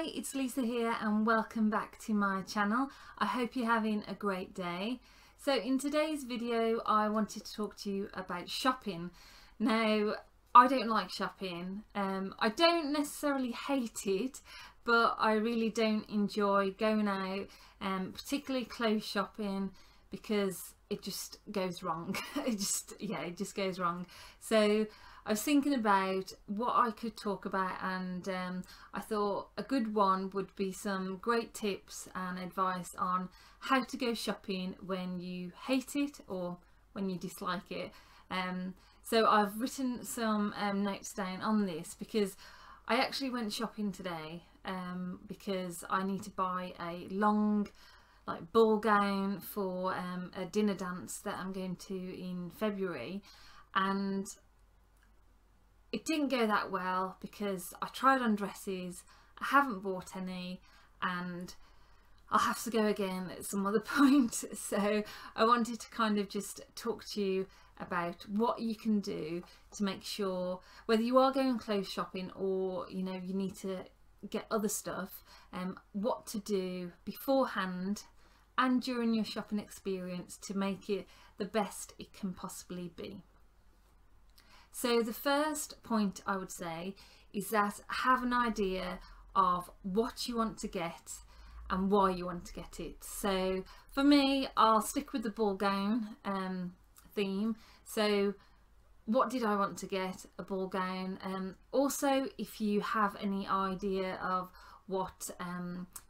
Hi, it's Lisa here and welcome back to my channel. I hope you're having a great day. So in today's video I wanted to talk to you about shopping. Now I don't like shopping. I don't necessarily hate it, but I really don't enjoy going out, particularly clothes shopping, because it just goes wrong. it just goes wrong. So I was thinking about what I could talk about, and I thought a good one would be some great tips and advice on how to go shopping when you hate it or when you dislike it. So I've written some notes down on this because I actually went shopping today because I need to buy a long ball gown for a dinner dance that I'm going to in February, and it didn't go that well because I tried on dresses, I haven't bought any, and I'll have to go again at some other point. So I wanted to kind of just talk to you about what you can do to make sure, whether you are going clothes shopping or you need to get other stuff, what to do beforehand and during your shopping experience to make it the best it can possibly be. So the first point I would say is that have an idea of what you want to get and why you want to get it. So for me, I'll stick with the ball gown theme. So what did I want to get? A ball gown. Also, if you have any idea of what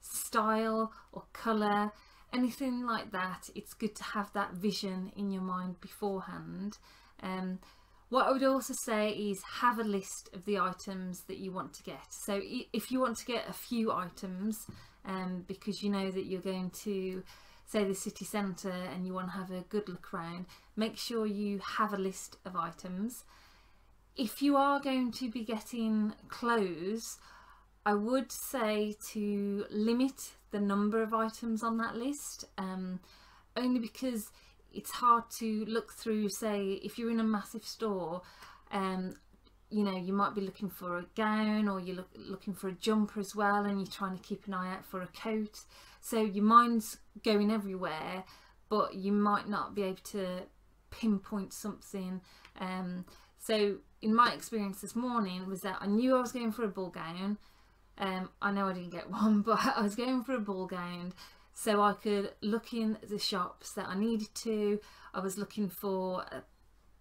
style or colour, anything like that, it's good to have that vision in your mind beforehand. What I would also say is have a list of the items that you want to get. So if you want to get a few items because you know that you're going to, say, the city centre and you want to have a good look around, make sure you have a list of items. If you are going to be getting clothes, I would say to limit the number of items on that list, only because it's hard to look through. Say if you're in a massive store, you might be looking for a gown, or you're looking for a jumper as well, and you're trying to keep an eye out for a coat. So your mind's going everywhere, but you might not be able to pinpoint something. So in my experience this morning was that I knew I was going for a ball gown. I know I didn't get one, but I was going for a ball gown so I could look in the shops that I needed to. I was looking for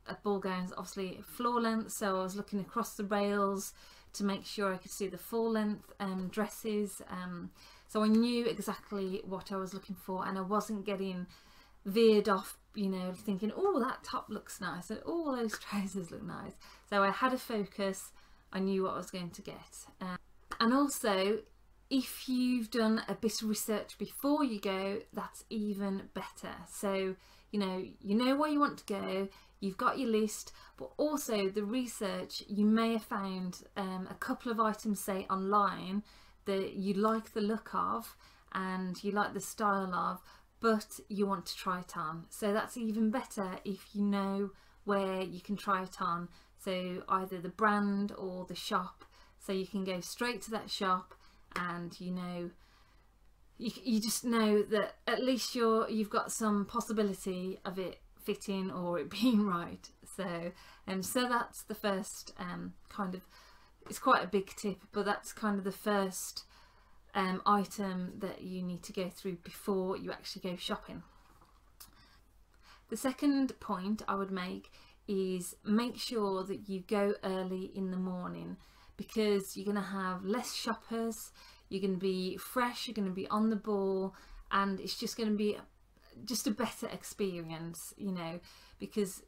a ball gown, obviously floor length, so I was looking across the rails to make sure I could see the full length dresses. So I knew exactly what I was looking for, and I wasn't getting veered off, thinking, oh, that top looks nice, and all those trousers look nice. So I had a focus, I knew what I was going to get. And also, if you've done a bit of research before you go, that's even better. So you know where you want to go, you've got your list, but also the research, you may have found a couple of items, say online, that you like the look of and you like the style of, but you want to try it on. So that's even better if you know where you can try it on, so either the brand or the shop, so you can go straight to that shop and you just know that at least you've got some possibility of it fitting or it being right. So so that's the first kind of, it's quite a big tip, but that's kind of the first item that you need to go through before you actually go shopping. The second point I would make is make sure that you go early in the morning, because you're going to have less shoppers, you're going to be fresh, you're going to be on the ball, and it's just going to be just a better experience, because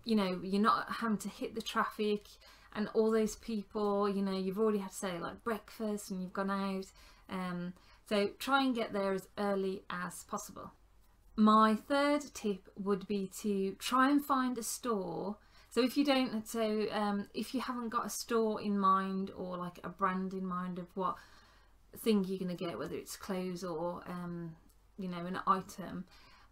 you're not having to hit the traffic and all those people, you've already had to say like breakfast and you've gone out. So try and get there as early as possible. My third tip would be to try and find a store. So if you don't, if you haven't got a store in mind or like a brand in mind of what thing you're going to get, whether it's clothes or an item,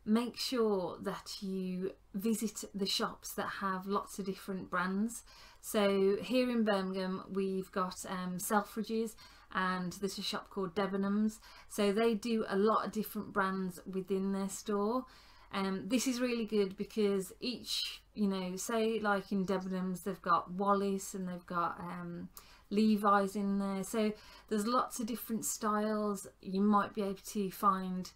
make sure that you visit the shops that have lots of different brands. So here in Birmingham we've got Selfridges, and there's a shop called Debenhams, so they do a lot of different brands within their store. This is really good because each, you know, say like in Debenhams they've got Wallis and they've got Levi's in there, so there's lots of different styles. You might be able to find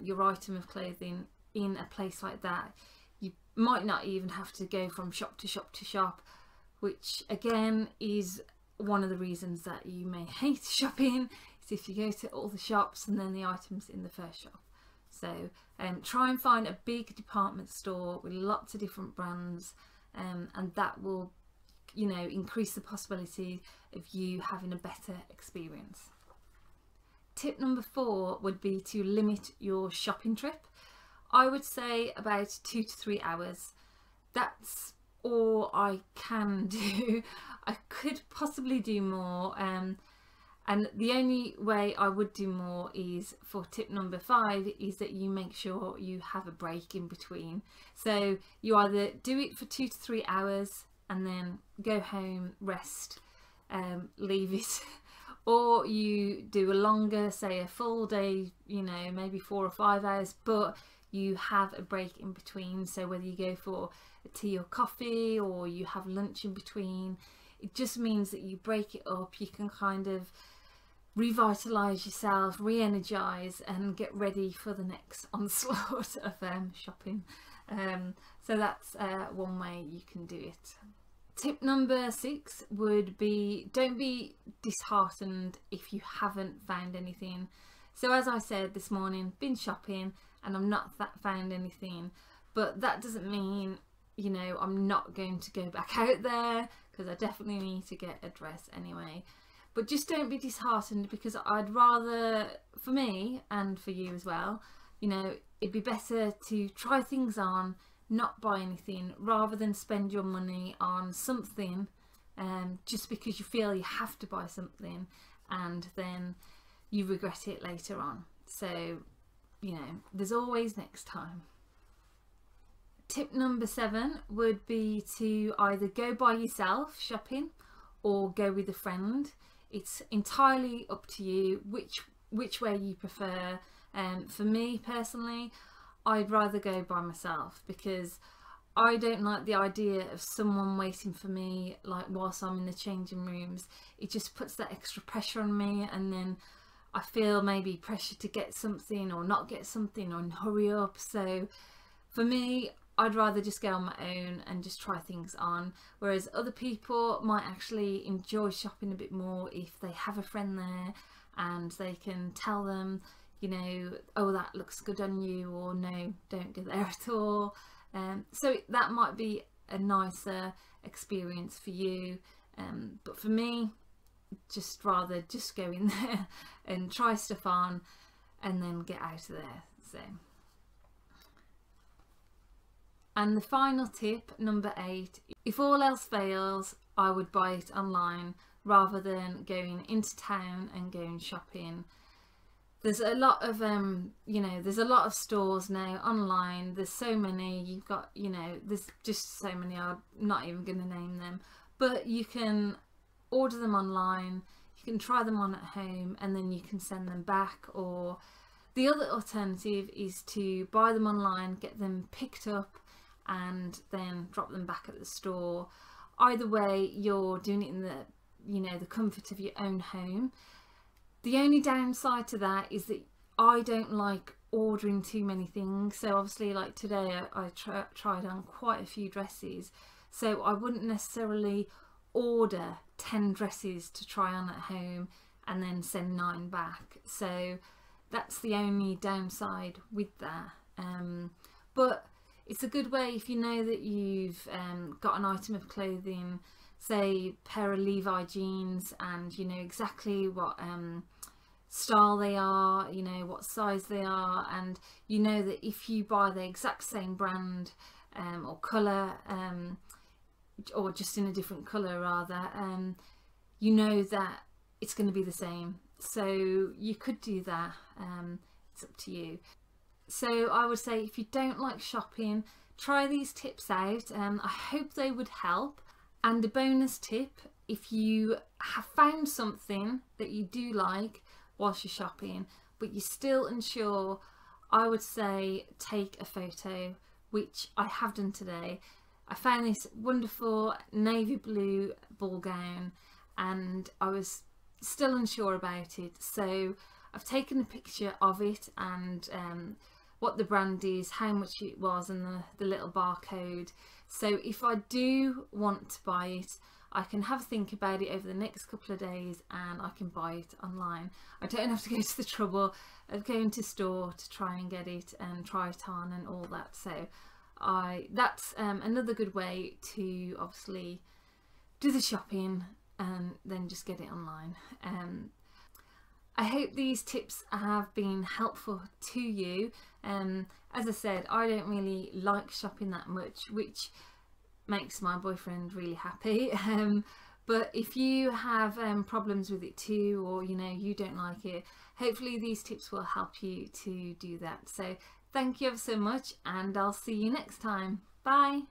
your item of clothing in a place like that. You might not even have to go from shop to shop to shop, which again is one of the reasons that you may hate shopping, is if you go to all the shops and then the items in the first shop. So try and find a big department store with lots of different brands, and that will, you know, increase the possibility of you having a better experience. Tip number 4 would be to limit your shopping trip. I would say about 2 to 3 hours. That's all I can do. I could possibly do more, and the only way I would do more is for tip number 5, is that you make sure you have a break in between. So you either do it for 2 to 3 hours and then go home, rest, leave it, or you do a longer, say a full day, you know, maybe 4 or 5 hours, but you have a break in between. So whether you go for a tea or coffee or you have lunch in between, it just means that you break it up. You can kind of revitalize yourself, re-energize, and get ready for the next onslaught of shopping. So that's one way you can do it. Tip number 6 would be, don't be disheartened if you haven't found anything. So as I said this morning, been shopping and I'm not found anything, but that doesn't mean, you know, I'm not going to go back out there, because I definitely need to get a dress anyway. But just don't be disheartened, because I'd rather, for me and for you as well, you know, it'd be better to try things on, not buy anything, rather than spend your money on something just because you feel you have to buy something and then you regret it later on. So, you know, there's always next time. Tip number 7 would be to either go by yourself shopping or go with a friend. It's entirely up to you which way you prefer. For me personally, I'd rather go by myself, because I don't like the idea of someone waiting for me, like whilst I'm in the changing rooms. It just puts that extra pressure on me, and then I feel maybe pressure to get something or not get something or hurry up. So for me, I'd rather just go on my own and just try things on, whereas other people might actually enjoy shopping a bit more if they have a friend there and they can tell them, you know, oh, that looks good on you, or no, don't go there at all. So that might be a nicer experience for you, but for me, just rather just go in there and try stuff on and then get out of there. So, and the final tip, number 8, if all else fails, I would buy it online rather than going into town and going shopping. There's a lot of you know, there's a lot of stores now online. There's so many. You've got, you know, there's just so many. I'm not even going to name them, but you can order them online, you can try them on at home, and then you can send them back. Or the other alternative is to buy them online, get them picked up, and then drop them back at the store. Either way, you're doing it in the, you know, the comfort of your own home. The only downside to that is that I don't like ordering too many things. So obviously, like today, I tried on quite a few dresses, so I wouldn't necessarily order 10 dresses to try on at home and then send 9 back. So that's the only downside with that. But it's a good way if you know that you've got an item of clothing, say a pair of Levi jeans, and you know exactly what style they are, you know what size they are, and you know that if you buy the exact same brand or colour, or just in a different colour rather, you know that it's going to be the same. So you could do that, it's up to you. So I would say, if you don't like shopping, try these tips out. I hope they would help. And a bonus tip, if you have found something that you do like whilst you're shopping but you're still unsure, I would say take a photo, which I have done today. I found this wonderful navy blue ball gown and I was still unsure about it, so I've taken a picture of it and what the brand is, how much it was, and the little barcode. So if I do want to buy it, I can have a think about it over the next couple of days and I can buy it online. I don't have to go to the trouble of going to store to try and get it and try it on and all that. So that's another good way to obviously do the shopping and then just get it online. I hope these tips have been helpful to you. As I said, I don't really like shopping that much, which makes my boyfriend really happy. But if you have problems with it too, or you don't like it, hopefully these tips will help you to do that. So thank you ever so much, and I'll see you next time. Bye.